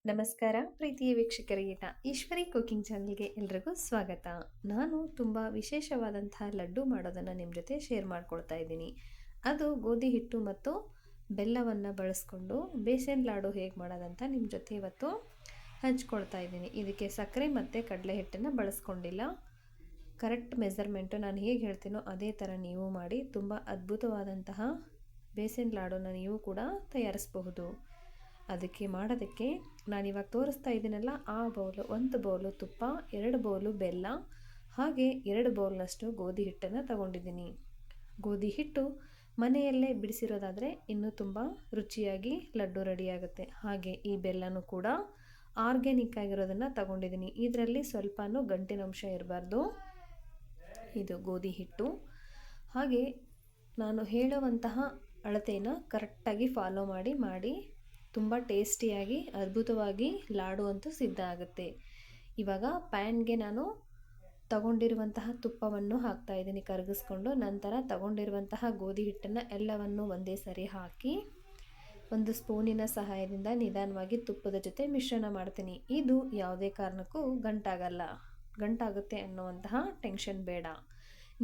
ನಮಸ್ಕಾರ ಪ್ರೀತಿಯ ವೀಕ್ಷಕರಿಗೆ ಈಶ್ವರಿ ಕುಕಿಂಗ್ ಚಾನಲ್ಗೆ ಎಲ್ರಿಗೂ ಸ್ವಾಗತ. ನಾನು ತುಂಬ ವಿಶೇಷವಾದಂತಹ ಲಡ್ಡು ಮಾಡೋದನ್ನು ನಿಮ್ಮ ಜೊತೆ ಶೇರ್ ಮಾಡ್ಕೊಳ್ತಾ ಇದ್ದೀನಿ. ಅದು ಗೋಧಿ ಹಿಟ್ಟು ಮತ್ತು ಬೆಲ್ಲವನ್ನು ಬಳಸ್ಕೊಂಡು ಬೇಸನ್ ಲಾಡು ಹೇಗೆ ಮಾಡೋದಂತ ನಿಮ್ಮ ಜೊತೆ ಇವತ್ತು ಹಂಚ್ಕೊಳ್ತಾ ಇದ್ದೀನಿ. ಇದಕ್ಕೆ ಸಕ್ಕರೆ ಮತ್ತು ಕಡಲೆ ಹಿಟ್ಟನ್ನು ಬಳಸ್ಕೊಂಡಿಲ್ಲ. ಕರೆಕ್ಟ್ ಮೆಜರ್ಮೆಂಟು ನಾನು ಹೇಗೆ ಹೇಳ್ತೀನೋ ಅದೇ ಥರ ನೀವು ಮಾಡಿ ತುಂಬ ಅದ್ಭುತವಾದಂತಹ ಬೇಸನ್ ಲಾಡನ್ನು ನೀವು ಕೂಡ ತಯಾರಿಸಬಹುದು. ಅದಕ್ಕೆ ಮಾಡೋದಕ್ಕೆ ನಾನಿವಾಗ ತೋರಿಸ್ತಾ ಇದ್ದೀನಲ್ಲ, ಆ ಬೌಲು 1 ಬೌಲು ತುಪ್ಪ, 2 ಬೌಲು ಬೆಲ್ಲ, ಹಾಗೆ 2 ಬೌಲ್ನಷ್ಟು ಗೋಧಿ ಹಿಟ್ಟನ್ನು ತಗೊಂಡಿದ್ದೀನಿ. ಗೋಧಿ ಹಿಟ್ಟು ಮನೆಯಲ್ಲೇ ಬಿಡಿಸಿರೋದಾದರೆ ಇನ್ನೂ ತುಂಬ ರುಚಿಯಾಗಿ ಲಡ್ಡು ರೆಡಿಯಾಗುತ್ತೆ. ಹಾಗೆ ಈ ಬೆಲ್ಲನೂ ಕೂಡ ಆರ್ಗ್ಯಾನಿಕ್ ಆಗಿರೋದನ್ನು ತಗೊಂಡಿದ್ದೀನಿ. ಇದರಲ್ಲಿ ಸ್ವಲ್ಪನೂ ಗಂಟಿನಂಶ ಇರಬಾರ್ದು. ಇದು ಗೋಧಿ ಹಿಟ್ಟು. ಹಾಗೆ ನಾನು ಹೇಳುವಂತಹ ಅಳತೆನ ಕರೆಕ್ಟಾಗಿ ಫಾಲೋ ಮಾಡಿ ತುಂಬ ಟೇಸ್ಟಿಯಾಗಿ ಅದ್ಭುತವಾಗಿ ಲಾಡು ಅಂತೂ ಸಿದ್ಧ ಆಗುತ್ತೆ. ಇವಾಗ ಪ್ಯಾನ್ಗೆ ನಾನು ತಗೊಂಡಿರುವಂತಹ ತುಪ್ಪವನ್ನು ಹಾಕ್ತಾ ಇದ್ದೀನಿ ಕರಗಿಸ್ಕೊಂಡು. ನಂತರ ತಗೊಂಡಿರುವಂತಹ ಗೋಧಿ ಹಿಟ್ಟನ್ನು ಎಲ್ಲವನ್ನು ಒಂದೇ ಸರಿ ಹಾಕಿ 1 ಸ್ಪೂನಿನ ಸಹಾಯದಿಂದ ನಿಧಾನವಾಗಿ ತುಪ್ಪದ ಜೊತೆ ಮಿಶ್ರಣ ಮಾಡ್ತೀನಿ. ಇದು ಯಾವುದೇ ಕಾರಣಕ್ಕೂ ಗಂಟಾಗುತ್ತೆ ಅನ್ನುವಂತಹ ಟೆನ್ಷನ್ ಬೇಡ.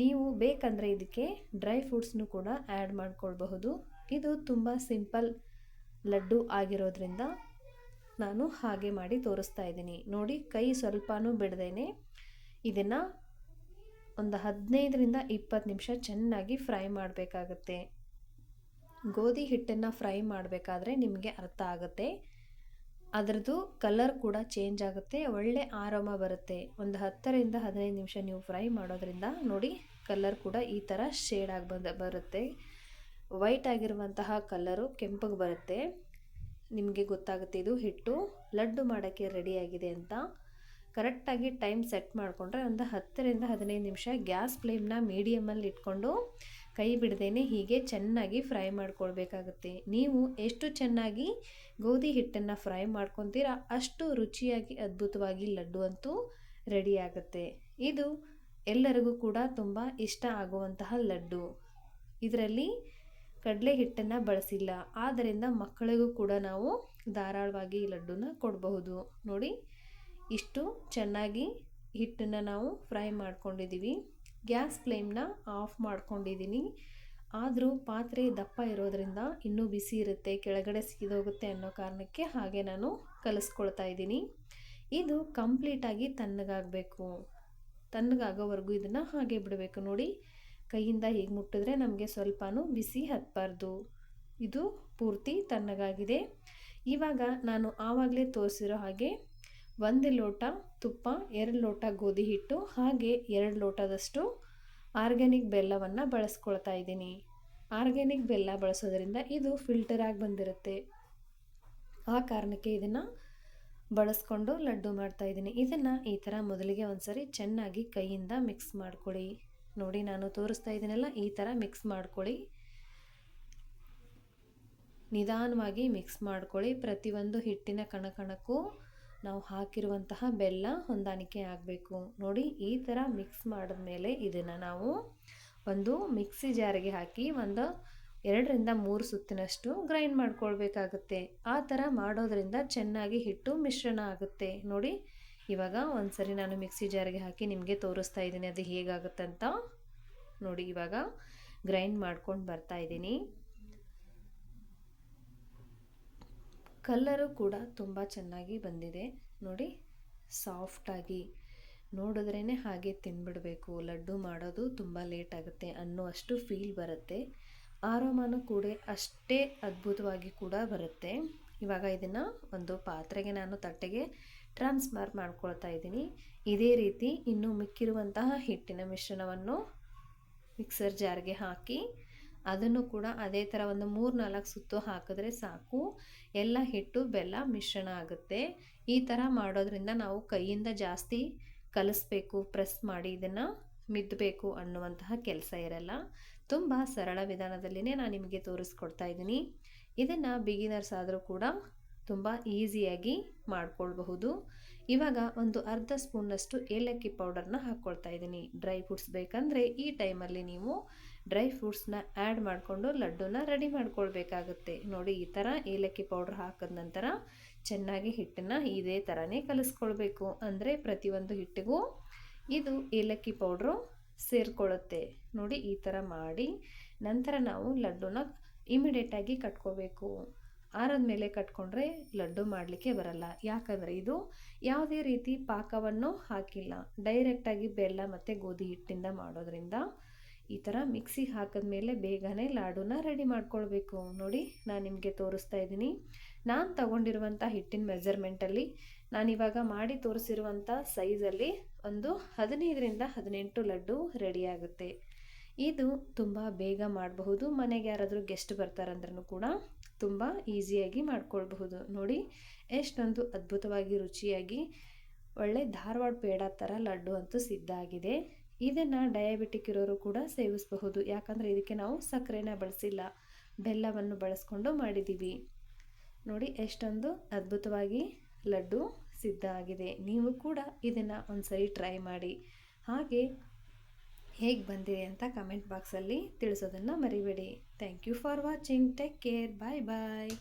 ನೀವು ಬೇಕಂದರೆ ಇದಕ್ಕೆ ಡ್ರೈ ಫ್ರೂಟ್ಸ್ನು ಕೂಡ ಆ್ಯಡ್ ಮಾಡ್ಕೊಳ್ಬಹುದು. ಇದು ತುಂಬ ಸಿಂಪಲ್ ಲಡ್ಡು ಆಗಿರೋದ್ರಿಂದ ನಾನು ಹಾಗೆ ಮಾಡಿ ತೋರಿಸ್ತಾ ಇದ್ದೀನಿ. ನೋಡಿ, ಕೈ ಸ್ವಲ್ಪನೂ ಬಿಡದೇನೆ ಇದನ್ನು ಒಂದು 15ರಿಂದ 20 ನಿಮಿಷ ಚೆನ್ನಾಗಿ ಫ್ರೈ ಮಾಡಬೇಕಾಗತ್ತೆ. ಗೋಧಿ ಹಿಟ್ಟನ್ನು ಫ್ರೈ ಮಾಡಬೇಕಾದ್ರೆ ನಿಮಗೆ ಅರ್ಥ ಆಗುತ್ತೆ, ಅದರದ್ದು ಕಲರ್ ಕೂಡ ಚೇಂಜ್ ಆಗುತ್ತೆ, ಒಳ್ಳೆ ಆರೋಮ ಬರುತ್ತೆ. ಒಂದು 10ರಿಂದ 15 ನಿಮಿಷ ನೀವು ಫ್ರೈ ಮಾಡೋದ್ರಿಂದ ನೋಡಿ ಕಲರ್ ಕೂಡ ಈ ಥರ ಶೇಡ್ ಆಗಿ ಬರುತ್ತೆ. ವೈಟ್ ಆಗಿರುವಂತಹ ಕಲರು ಕೆಂಪಗೆ ಬರುತ್ತೆ. ನಿಮಗೆ ಗೊತ್ತಾಗುತ್ತೆ ಇದು ಹಿಟ್ಟು ಲಡ್ಡು ಮಾಡೋಕ್ಕೆ ರೆಡಿಯಾಗಿದೆ ಅಂತ. ಕರೆಕ್ಟಾಗಿ ಟೈಮ್ ಸೆಟ್ ಮಾಡಿಕೊಂಡ್ರೆ ಒಂದು 10ರಿಂದ 15 ನಿಮಿಷ ಗ್ಯಾಸ್ ಫ್ಲೇಮ್ನ ಮೀಡಿಯಮಲ್ಲಿ ಇಟ್ಕೊಂಡು ಕೈ ಬಿಡದೇನೆ ಹೀಗೆ ಚೆನ್ನಾಗಿ ಫ್ರೈ ಮಾಡ್ಕೊಳ್ಬೇಕಾಗುತ್ತೆ. ನೀವು ಎಷ್ಟು ಚೆನ್ನಾಗಿ ಗೋಧಿ ಹಿಟ್ಟನ್ನು ಫ್ರೈ ಮಾಡ್ಕೊತೀರಾ ಅಷ್ಟು ರುಚಿಯಾಗಿ ಅದ್ಭುತವಾಗಿ ಲಡ್ಡು ಅಂತೂ ರೆಡಿಯಾಗುತ್ತೆ. ಇದು ಎಲ್ಲರಿಗೂ ಕೂಡ ತುಂಬ ಇಷ್ಟ ಆಗುವಂತಹ ಲಡ್ಡು. ಇದರಲ್ಲಿ ಕಡಲೆ ಹಿಟ್ಟನ್ನು ಬಳಸಿಲ್ಲ, ಆದ್ದರಿಂದ ಮಕ್ಕಳಿಗೂ ಕೂಡ ನಾವು ಧಾರಾಳವಾಗಿ ಈ ಲಡ್ಡುನ ಕೊಡಬಹುದು. ನೋಡಿ, ಇಷ್ಟು ಚೆನ್ನಾಗಿ ಹಿಟ್ಟನ್ನು ನಾವು ಫ್ರೈ ಮಾಡ್ಕೊಂಡಿದ್ದೀವಿ. ಗ್ಯಾಸ್ ಫ್ಲೇಮ್ನ ಆಫ್ ಮಾಡ್ಕೊಂಡಿದ್ದೀನಿ. ಆದರೂ ಪಾತ್ರೆ ದಪ್ಪ ಇರೋದ್ರಿಂದ ಇನ್ನೂ ಬಿಸಿ ಇರುತ್ತೆ, ಕೆಳಗಡೆ ಸೀದೋಗುತ್ತೆ ಅನ್ನೋ ಕಾರಣಕ್ಕೆ ಹಾಗೆ ನಾನು ಕಲಿಸ್ಕೊಳ್ತಾ ಇದ್ದೀನಿ. ಇದು ಕಂಪ್ಲೀಟಾಗಿ ತಣ್ಣಗಾಗೋವರೆಗೂ ಇದನ್ನು ಹಾಗೆ ಬಿಡಬೇಕು. ನೋಡಿ, ಕೈಯಿಂದ ಹೀಗೆ ಮುಟ್ಟಿದ್ರೆ ನಮಗೆ ಸ್ವಲ್ಪನೂ ಬಿಸಿ ಹತ್ತಬಾರ್ದು. ಇದು ಪೂರ್ತಿ ತಣ್ಣಗಾಗಿದೆ. ಇವಾಗ ನಾನು ಆವಾಗಲೇ ತೋರಿಸಿರೋ ಹಾಗೆ 1 ಲೋಟ ತುಪ್ಪ, 2 ಲೋಟ ಗೋಧಿ ಹಿಟ್ಟು, ಹಾಗೆ 2 ಲೋಟದಷ್ಟು ಆರ್ಗ್ಯಾನಿಕ್ ಬೆಲ್ಲವನ್ನು ಬಳಸ್ಕೊಳ್ತಾ ಇದ್ದೀನಿ. ಆರ್ಗ್ಯಾನಿಕ್ ಬೆಲ್ಲ ಬಳಸೋದ್ರಿಂದ ಇದು ಫಿಲ್ಟರ್ ಆಗಿ ಬಂದಿರುತ್ತೆ. ಆ ಕಾರಣಕ್ಕೆ ಇದನ್ನು ಬಳಸ್ಕೊಂಡು ಲಡ್ಡು ಮಾಡ್ತಾಯಿದ್ದೀನಿ. ಇದನ್ನು ಈ ಥರ ಮೊದಲಿಗೆ ಒಂದ್ಸರಿ ಚೆನ್ನಾಗಿ ಕೈಯಿಂದ ಮಿಕ್ಸ್ ಮಾಡ್ಕೊಳ್ಳಿ. ನೋಡಿ, ನಾನು ತೋರಿಸ್ತಾ ಇದ್ದೀನಲ್ಲ, ಈ ಥರ ಮಿಕ್ಸ್ ಮಾಡ್ಕೊಳ್ಳಿ. ನಿಧಾನವಾಗಿ ಮಿಕ್ಸ್ ಮಾಡ್ಕೊಳ್ಳಿ. ಪ್ರತಿಯೊಂದು ಹಿಟ್ಟಿನ ಕಣಕಣಕ್ಕೂ ನಾವು ಹಾಕಿರುವಂತಹ ಬೆಲ್ಲ ಹೊಂದಾಣಿಕೆ ಆಗಬೇಕು. ನೋಡಿ, ಈ ಥರ ಮಿಕ್ಸ್ ಮಾಡಿದ್ಮೇಲೆ ಇದನ್ನು ನಾವು ಒಂದು ಮಿಕ್ಸಿ ಜಾರಿಗೆ ಹಾಕಿ 2ರಿಂದ 3 ಸುತ್ತಿನಷ್ಟು ಗ್ರೈಂಡ್ ಮಾಡ್ಕೊಳ್ಬೇಕಾಗುತ್ತೆ. ಆ ಥರ ಮಾಡೋದ್ರಿಂದ ಚೆನ್ನಾಗಿ ಹಿಟ್ಟು ಮಿಶ್ರಣ ಆಗುತ್ತೆ. ನೋಡಿ, ಇವಾಗ ಒಂದ್ಸರಿ ನಾನು ಮಿಕ್ಸಿ ಜಾರಿಗೆ ಹಾಕಿ ನಿಮಗೆ ತೋರಿಸ್ತಾ ಇದ್ದೀನಿ ಅದು ಹೇಗಾಗುತ್ತಂತ. ನೋಡಿ, ಇವಾಗ ಗ್ರೈಂಡ್ ಮಾಡ್ಕೊಂಡು ಬರ್ತಾ ಇದ್ದೀನಿ. ಕಲರು ಕೂಡ ತುಂಬ ಚೆನ್ನಾಗಿ ಬಂದಿದೆ. ನೋಡಿ, ಸಾಫ್ಟಾಗಿ ನೋಡಿದ್ರೇ ಹಾಗೆ ತಿನ್ಬಿಡಬೇಕು. ಲಡ್ಡು ಮಾಡೋದು ತುಂಬ ಲೇಟ್ ಆಗುತ್ತೆ ಅನ್ನುವಷ್ಟು ಫೀಲ್ ಬರುತ್ತೆ. ಆರೋಮನೂ ಕೂಡ ಅಷ್ಟೇ ಅದ್ಭುತವಾಗಿ ಕೂಡ ಬರುತ್ತೆ. ಇವಾಗ ಇದನ್ನು ಒಂದು ಪಾತ್ರೆಗೆ ನಾನು ತಟ್ಟೆಗೆ ಟ್ರಾನ್ಸ್ಫರ್ ಮಾಡ್ಕೊಳ್ತಾ ಇದ್ದೀನಿ. ಇದೇ ರೀತಿ ಇನ್ನೂ ಮಿಕ್ಕಿರುವಂತಹ ಹಿಟ್ಟಿನ ಮಿಶ್ರಣವನ್ನು ಮಿಕ್ಸರ್ ಜಾರ್ಗೆ ಹಾಕಿ ಅದನ್ನು ಕೂಡ ಅದೇ ಥರ ಒಂದು 3-4 ಸುತ್ತು ಹಾಕಿದ್ರೆ ಸಾಕು, ಎಲ್ಲ ಹಿಟ್ಟು ಬೆಲ್ಲ ಮಿಶ್ರಣ ಆಗುತ್ತೆ. ಈ ಥರ ಮಾಡೋದ್ರಿಂದ ನಾವು ಕೈಯಿಂದ ಜಾಸ್ತಿ ಕಲಿಸ್ಬೇಕು, ಪ್ರೆಸ್ ಮಾಡಿ ಇದನ್ನು ಮಿದ್ದಬೇಕು ಅನ್ನುವಂತಹ ಕೆಲಸ ಇರಲ್ಲ. ತುಂಬ ಸರಳ ವಿಧಾನದಲ್ಲಿನೇ ನಾನು ನಿಮಗೆ ತೋರಿಸ್ಕೊಡ್ತಾ ಇದ್ದೀನಿ. ಇದನ್ನು ಬಿಗಿನರ್ಸ್ ಆದರೂ ಕೂಡ ತುಂಬ ಈಸಿಯಾಗಿ ಮಾಡ್ಕೊಳ್ಬಹುದು. ಇವಾಗ ಒಂದು ಅರ್ಧ ಸ್ಪೂನ್ನಷ್ಟು ಏಲಕ್ಕಿ ಪೌಡರ್ನ ಹಾಕ್ಕೊಳ್ತಾ ಇದ್ದೀನಿ. ಡ್ರೈ ಫ್ರೂಟ್ಸ್ ಬೇಕಂದರೆ ಈ ಟೈಮಲ್ಲಿ ನೀವು ಡ್ರೈ ಫ್ರೂಟ್ಸ್ನ ಆ್ಯಡ್ ಮಾಡಿಕೊಂಡು ಲಡ್ಡುನ ರೆಡಿ ಮಾಡ್ಕೊಳ್ಬೇಕಾಗುತ್ತೆ. ನೋಡಿ, ಈ ಥರ ಏಲಕ್ಕಿ ಪೌಡ್ರ್ ಹಾಕಿದ ನಂತರ ಚೆನ್ನಾಗಿ ಹಿಟ್ಟನ್ನು ಇದೇ ಥರನೇ ಕಲಿಸ್ಕೊಳ್ಬೇಕು. ಅಂದರೆ ಪ್ರತಿಯೊಂದು ಹಿಟ್ಟಿಗೂ ಇದು ಏಲಕ್ಕಿ ಪೌಡ್ರು ಸೇರಿಕೊಳ್ಳುತ್ತೆ. ನೋಡಿ ಈ ಥರ ಮಾಡಿ ನಂತರ ನಾವು ಲಡ್ಡುನ ಇಮಿಡಿಯೇಟಾಗಿ ಕಟ್ಕೋಬೇಕು. ಆರದ ಮೇಲೆ ಕಟ್ಕೊಂಡ್ರೆ ಲಡ್ಡು ಮಾಡಲಿಕ್ಕೆ ಬರಲ್ಲ. ಯಾಕಂದರೆ ಇದು ಯಾವುದೇ ರೀತಿ ಪಾಕವನ್ನು ಹಾಕಿಲ್ಲ, ಡೈರೆಕ್ಟಾಗಿ ಬೆಲ್ಲ ಮತ್ತು ಗೋಧಿ ಹಿಟ್ಟಿಂದ ಮಾಡೋದ್ರಿಂದ ಈ ಥರ ಮಿಕ್ಸಿಗೆ ಹಾಕಿದ್ಮೇಲೆ ಬೇಗನೆ ಲಾಡುನ ರೆಡಿ ಮಾಡ್ಕೊಳ್ಬೇಕು. ನೋಡಿ ನಾನು ನಿಮಗೆ ತೋರಿಸ್ತಾ ಇದ್ದೀನಿ. ನಾನು ತಗೊಂಡಿರುವಂಥ ಹಿಟ್ಟಿನ ಮೆಜರ್ಮೆಂಟಲ್ಲಿ ನಾನಿವಾಗ ಮಾಡಿ ತೋರಿಸಿರುವಂಥ ಸೈಜಲ್ಲಿ ಒಂದು 15-18 ಲಡ್ಡು ರೆಡಿಯಾಗುತ್ತೆ. ಇದು ತುಂಬ ಬೇಗ ಮಾಡಬಹುದು. ಮನೆಗೆ ಯಾರಾದರೂ ಗೆಸ್ಟ್ ಬರ್ತಾರಂದ್ರೂ ಕೂಡ ತುಂಬ ಈಸಿಯಾಗಿ ಮಾಡ್ಕೊಳ್ಬಹುದು. ನೋಡಿ ಎಷ್ಟೊಂದು ಅದ್ಭುತವಾಗಿ ರುಚಿಯಾಗಿ ಒಳ್ಳೆ ಧಾರವಾಡ ಪೇಡ ಥರ ಲಡ್ಡು ಅಂತೂ ಸಿದ್ಧ ಆಗಿದೆ. ಇದನ್ನು ಡಯಾಬಿಟಿಕ್ ಇರೋರು ಕೂಡ ಸೇವಿಸಬಹುದು. ಯಾಕಂದರೆ ಇದಕ್ಕೆ ನಾವು ಸಕ್ಕರೆನ ಬಳಸಿಲ್ಲ, ಬೆಲ್ಲವನ್ನು ಬಳಸ್ಕೊಂಡು ಮಾಡಿದ್ದೀವಿ. ನೋಡಿ ಎಷ್ಟೊಂದು ಅದ್ಭುತವಾಗಿ ಲಡ್ಡು ಸಿದ್ಧ ಆಗಿದೆ. ನೀವು ಕೂಡ ಇದನ್ನು ಒಂದ್ಸರಿ ಟ್ರೈ ಮಾಡಿ. ಹಾಗೆ ಹೇಗೆ ಬಂದಿದೆ ಅಂತ ಕಮೆಂಟ್ ಬಾಕ್ಸಲ್ಲಿ ತಿಳಿಸೋದನ್ನು ಮರಿಬೇಡಿ. Thank you for watching. Take care. Bye bye.